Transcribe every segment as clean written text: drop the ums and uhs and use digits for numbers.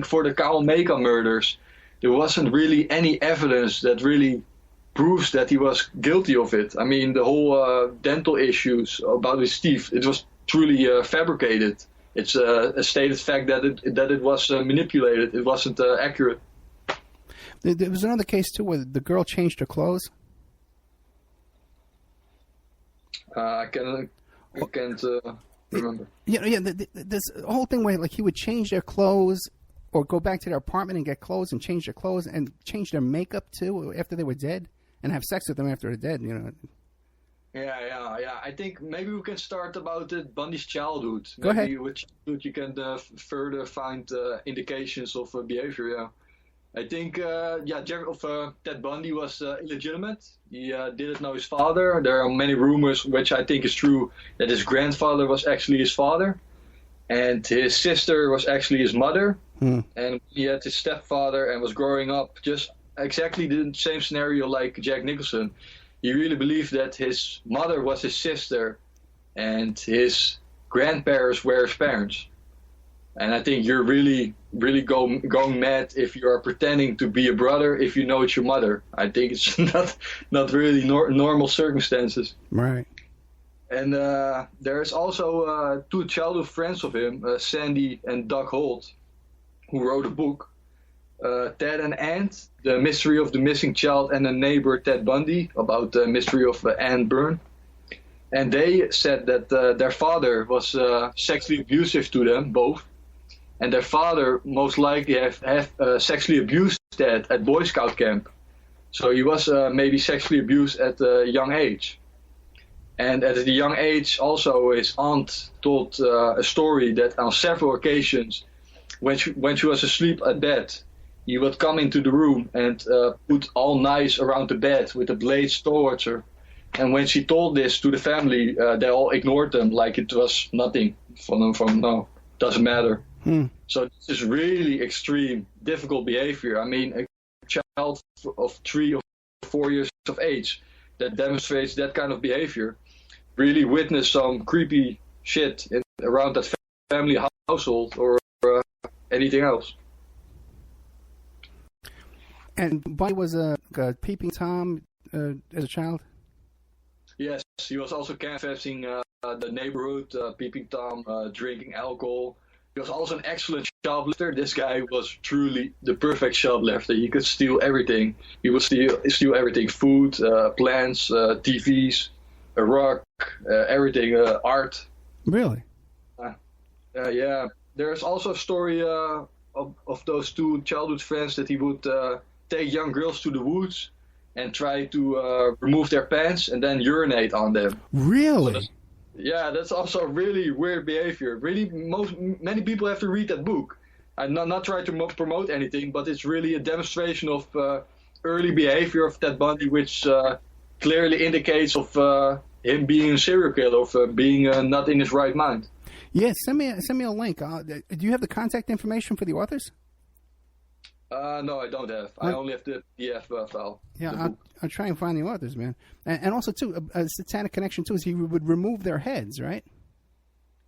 for the Kaomeka murders, there wasn't really any evidence that really proves that he was guilty of it. I mean, the whole dental issues about his teeth, it was truly fabricated. It's a stated fact that it was manipulated. It wasn't accurate. There was another case too where the girl changed her clothes. I can't remember. Yeah. This whole thing where like he would change their clothes or go back to their apartment and get clothes and change their clothes and change their makeup too after they were dead and have sex with them after they're dead. You know. Yeah. I think maybe we can start about Bundy's childhood. Go ahead. Maybe with childhood you can further find indications of behavior. Yeah. I think, Ted Bundy was illegitimate. He didn't know his father. There are many rumors, which I think is true, that his grandfather was actually his father, and his sister was actually his mother. And he had his stepfather and was growing up just exactly the same scenario like Jack Nicholson. He really believed that his mother was his sister, and his grandparents were his parents. And I think you're really going mad if you are pretending to be a brother if you know it's your mother. I think it's not really normal circumstances. Right. And there's also two childhood friends of him, Sandy and Doug Holt, who wrote a book, Ted and Ant, The Mystery of the Missing Child and a Neighbor Ted Bundy, about the mystery of Anne Byrne. And they said that their father was sexually abusive to them both. And their father most likely have sexually abused Ted at Boy Scout camp. So he was maybe sexually abused at a young age. And at a young age also his aunt told a story that on several occasions when she was asleep at bed, he would come into the room and put all knives around the bed with the blades towards her. And when she told this to the family, they all ignored them like it was nothing no, doesn't matter. So this is really extreme, difficult behavior. I mean, a child of 3 or 4 years of age that demonstrates that kind of behavior really witnessed some creepy shit around that family household or anything else. And Bundy was a peeping Tom as a child? Yes, he was also canvassing the neighborhood, peeping Tom, drinking alcohol. He was also an excellent shoplifter. This guy was truly the perfect shoplifter. He could steal everything. He would steal everything: food, plants, TVs, a rug, everything, art. Really? Yeah. There's also a story of those two childhood friends that he would take young girls to the woods and try to remove their pants and then urinate on them. Really? So that's also really weird behavior. Really, many people have to read that book. I'm not trying to promote anything, but it's really a demonstration of early behavior of Ted Bundy, which clearly indicates of him being a serial killer, of being not in his right mind. Yeah, send me a link. Do you have the contact information for the authors? No, I don't have. I only have the PDF file. Yeah, I'll try and find the authors, man. And also, too, a Satanic connection, too, is he would remove their heads, right?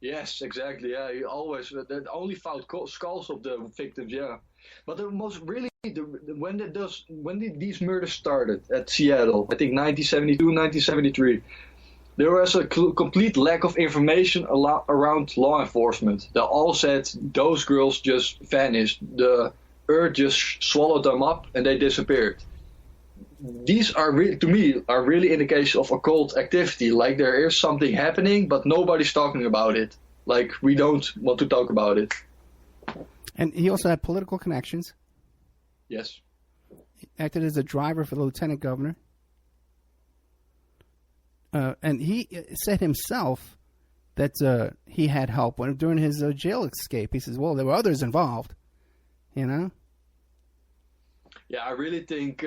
Yes, exactly. Yeah, he always only found skulls of the victims. Yeah, but the most really when these murders started at Seattle, I think 1972, 1973. There was a complete lack of information around law enforcement. They all said those girls just vanished. The earth just swallowed them up and they disappeared. These are to me really indications of occult activity. Like there is something happening, but nobody's talking about it. Like we don't want to talk about it. And he also had political connections. Yes. He acted as a driver for the lieutenant governor. And he said himself that he had help during his jail escape. He says, well, there were others involved, you know? Yeah, I really think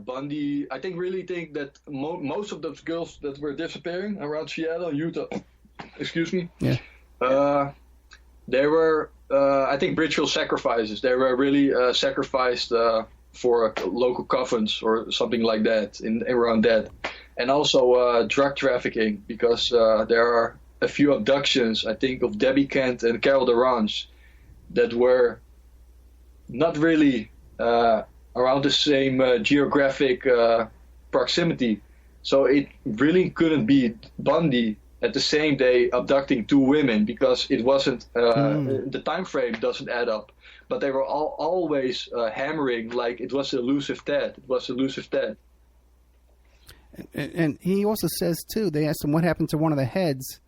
Bundy, I really think that most of those girls that were disappearing around Seattle, Utah, excuse me, they were, I think, ritual sacrifices. They were really sacrificed for local covens or something like that, around that. And also drug trafficking, because there are a few abductions, I think, of Debbie Kent and Carol DeRange that were not really around the same geographic proximity. So it really couldn't be Bundy at the same day abducting 2 women, because it wasn't the time frame doesn't add up. But they were always hammering like it was elusive Ted. It was elusive Ted. And he also says too. They asked him what happened to one of the heads,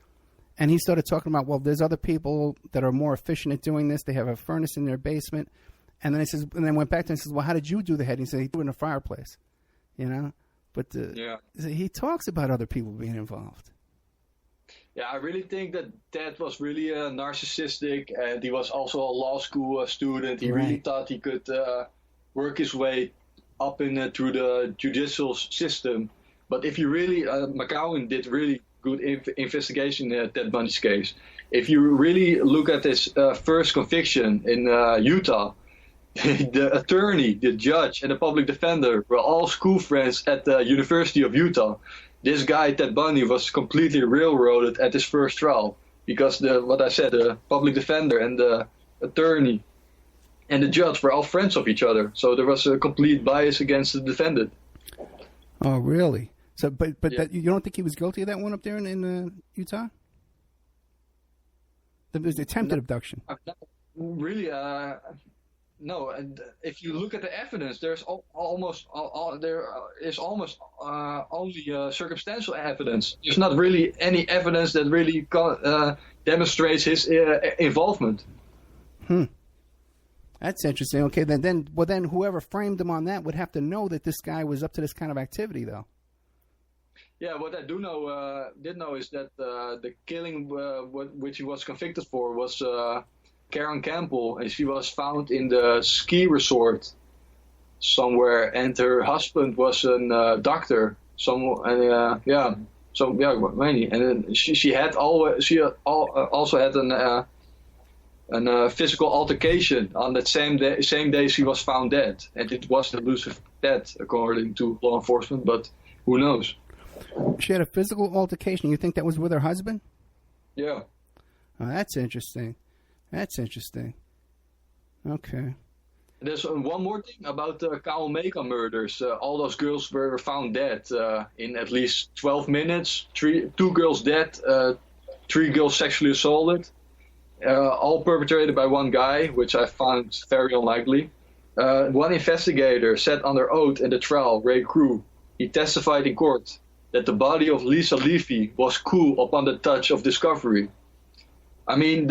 and he started talking about, well, there's other people that are more efficient at doing this. They have a furnace in their basement, and then he says, and then went back to him and says, well, how did you do the head? And he said he threw it in a fireplace, you know. But he talks about other people being involved. Yeah, I really think that Ted was really narcissistic, and he was also a law school student. He really thought he could work his way up in through the judicial system. But if you really, McCowan did really good investigation in Ted Bundy's case. If you really look at his first conviction in Utah, the attorney, the judge, and the public defender were all school friends at the University of Utah. This guy, Ted Bundy, was completely railroaded at his first trial because the public defender and the attorney and the judge were all friends of each other. So there was a complete bias against the defendant. Oh, really? So, but you don't think he was guilty of that one up there in Utah? It was attempted abduction. Really, no. And if you look at the evidence, there's almost only circumstantial evidence. There's not really any evidence that really demonstrates his involvement. That's interesting. Okay, then whoever framed him on that would have to know that this guy was up to this kind of activity, though. Yeah, what I did know is that the killing which he was convicted for was Karen Campbell, and she was found in the ski resort somewhere, and her husband was a doctor. And then she also had a physical altercation on that same day she was found dead, and it was an elusive death according to law enforcement, but who knows? She had a physical altercation. You think that was with her husband? Yeah. Oh, that's interesting. Okay. There's one more thing about the Kyle Meka murders. All those girls were found dead in at least 12 minutes. 2 girls dead, 3 girls sexually assaulted. All perpetrated by one guy, which I found very unlikely. One investigator said under oath in the trial, Ray Crew, he testified in court that the body of Lisa Levy was cool upon the touch of discovery. I mean,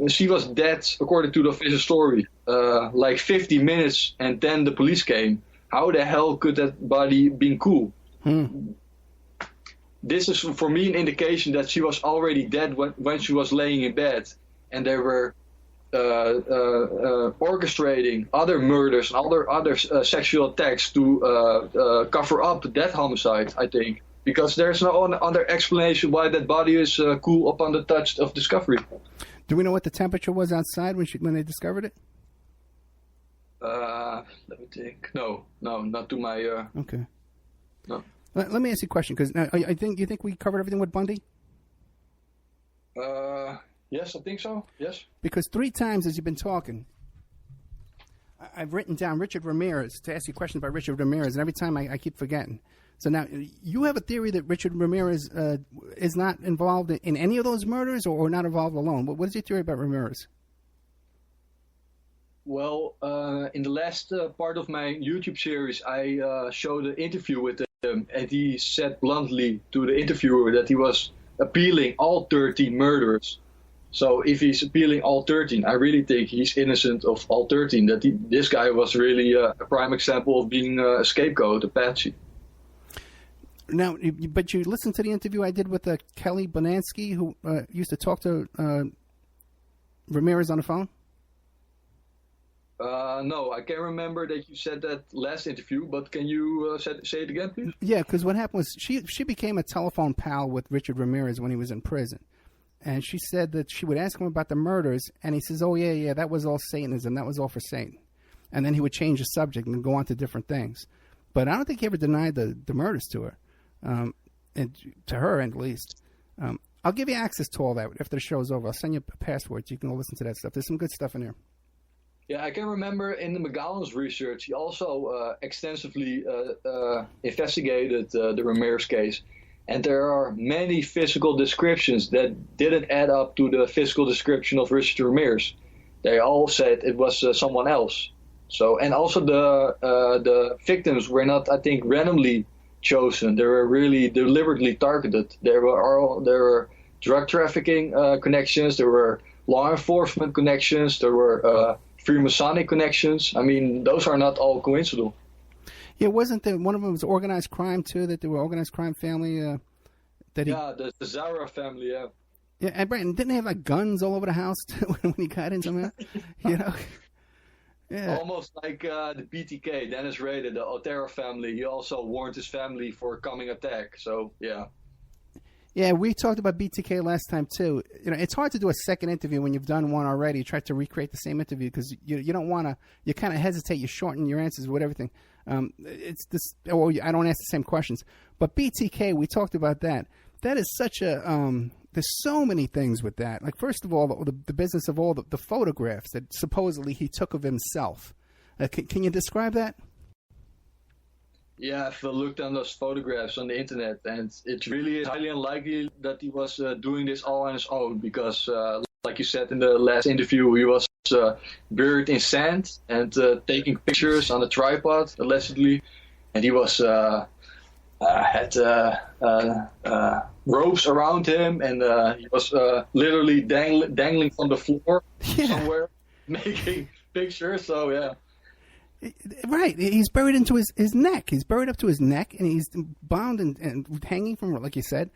she was dead, according to the official story, like 50 minutes, and then the police came. How the hell could that body be cool? This is, for me, an indication that she was already dead when she was laying in bed, and they were orchestrating other murders and other sexual attacks to cover up that homicide, I think. Because there's no other explanation why that body is cool upon the touch of discovery. Do we know what the temperature was outside when they discovered it? Let me think. No, not to my. Okay. No. Let me ask you a question, because you think we covered everything with Bundy? Yes, I think so. Yes. Because 3 times as you've been talking, I've written down Richard Ramirez to ask you questions about Richard Ramirez, and every time I keep forgetting. So now, you have a theory that Richard Ramirez is not involved in any of those murders, or not involved alone. What is your theory about Ramirez? Well, in the last part of my YouTube series, I showed an interview with him, and he said bluntly to the interviewer that he was appealing all 13 murders. So if he's appealing all 13, I really think he's innocent of all 13, that this guy was really a prime example of being a scapegoat, a patsy. Now, but you listened to the interview I did with Kelly Bonansky, who used to talk to Ramirez on the phone? No, I can't remember that you said that last interview, but can you say it again, please? Yeah, because what happened was she became a telephone pal with Richard Ramirez when he was in prison. And she said that she would ask him about the murders, and he says, oh, yeah, that was all Satanism. That was all for Satan. And then he would change the subject and go on to different things. But I don't think he ever denied the murders to her. And to her, at least. I'll give you access to all that after the show's over. I'll send you a password so you can go listen to that stuff. There's some good stuff in there. Yeah, I can remember in the McGowan's research, he also extensively investigated the Ramirez case. And there are many physical descriptions that didn't add up to the physical description of Richard Ramirez. They all said it was someone else. So, and also the victims were not, I think, randomly chosen. They were really deliberately targeted. There were drug trafficking connections. There were law enforcement connections. There were Freemasonic connections. I mean, those are not all coincidental. Yeah, wasn't there one of them was organized crime too? That they were organized crime family. The Zara family. Yeah. Yeah, and Brandon, didn't they have like guns all over the house too, when he got in somehow? You know. Yeah. Almost like the BTK, Dennis Rader, the Otero family. He also warned his family for a coming attack. So yeah. Yeah, we talked about BTK last time too. You know, it's hard to do a second interview when you've done one already. Try to recreate the same interview because you don't want to. You kind of hesitate. You shorten your answers with everything. It's this. Well, I don't ask the same questions. But BTK, we talked about that. That is such a. There's so many things with that. Like first of all, the business of all the photographs that supposedly he took of himself. Can you describe that? Yeah, I've looked on those photographs on the internet, and it really is highly unlikely that he was doing this all on his own because, like you said in the last interview, he was buried in sand and taking pictures on a tripod, allegedly, and he was had ropes around him, and he was literally dangling from the floor somewhere, making pictures. So yeah. Right, he's buried into his neck. He's buried up to his neck, and he's bound and hanging from, like you said,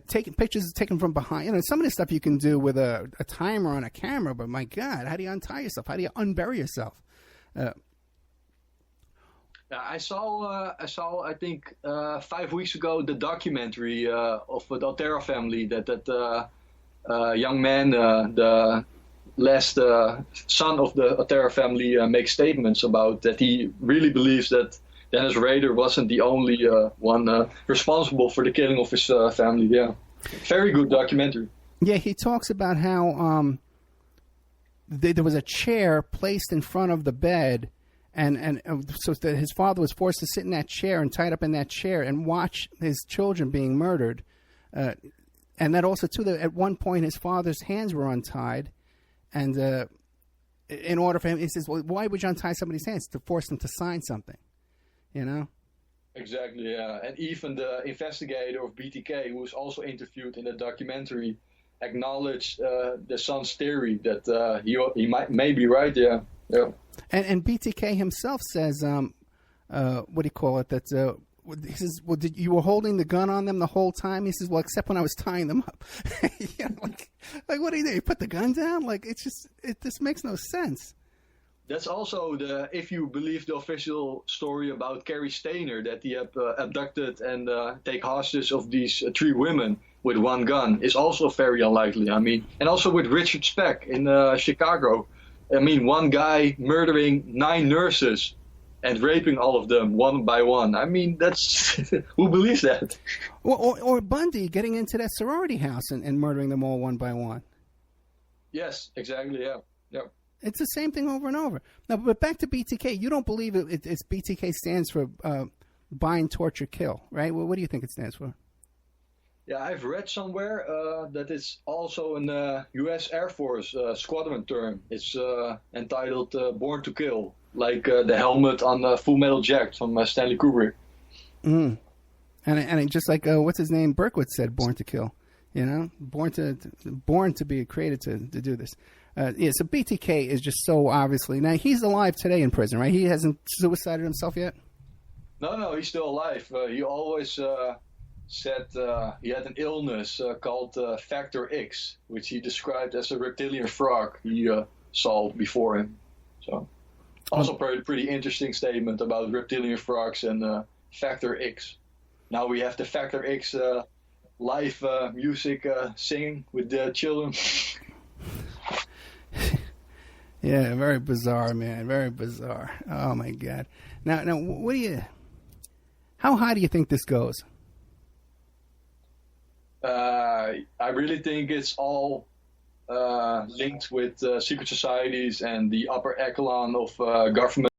taking pictures taken from behind. You know, some of this stuff you can do with a timer on a camera, but my God, how do you untie yourself? How do you unbury yourself? I saw, I think, 5 weeks ago, the documentary of the Otero family that young man, the last son of the Otero family, makes statements about that he really believes that Dennis Rader wasn't the only one responsible for the killing of his family. Yeah, very good documentary. Yeah, he talks about how there was a chair placed in front of the bed, and so that his father was forced to sit in that chair and tied up in that chair and watch his children being murdered. And that also, too, that at one point his father's hands were untied. And in order for him, he says, well, why would you untie somebody's hands? To force them to sign something, you know? Exactly, yeah. And even the investigator of BTK, who was also interviewed in the documentary, acknowledged the son's theory that he may be right, yeah. Yeah. And BTK himself says, what do you call it, that... he says, well, you were holding the gun on them the whole time? He says, well, except when I was tying them up. You know, like, what do? You put the gun down? Like, it just makes no sense. That's also if you believe the official story about Carrie Stainer, that he had abducted and take hostage of these 3 women with one gun, is also very unlikely. I mean, and also with Richard Speck in Chicago. I mean, one guy murdering 9 nurses and raping all of them one by one. I mean, that's who believes that? Or Bundy getting into that sorority house and murdering them all one by one. Yes, exactly. Yeah, yeah. It's the same thing over and over. Now, but back to BTK. You don't believe it's BTK stands for bind, torture, kill, right? Well, what do you think it stands for? Yeah, I've read somewhere that it's also an U.S. Air Force squadron term. It's entitled Born to Kill, like the helmet on Full Metal Jacket from Stanley Kubrick. Mm. And just like, what's his name, Berkowitz said, Born to Kill. You know, born to be created to do this. Yeah, so BTK is just so obviously... Now, he's alive today in prison, right? He hasn't suicided himself yet? No, he's still alive. He always... said he had an illness called Factor X, which he described as a reptilian frog he saw before him. So, also pretty interesting statement about reptilian frogs and Factor X. Now we have the Factor X live music singing with the children. Yeah, very bizarre, man. Very bizarre. Oh my God. Now, what do you? How high do you think this goes? I really think it's all linked with secret societies and the upper echelon of government.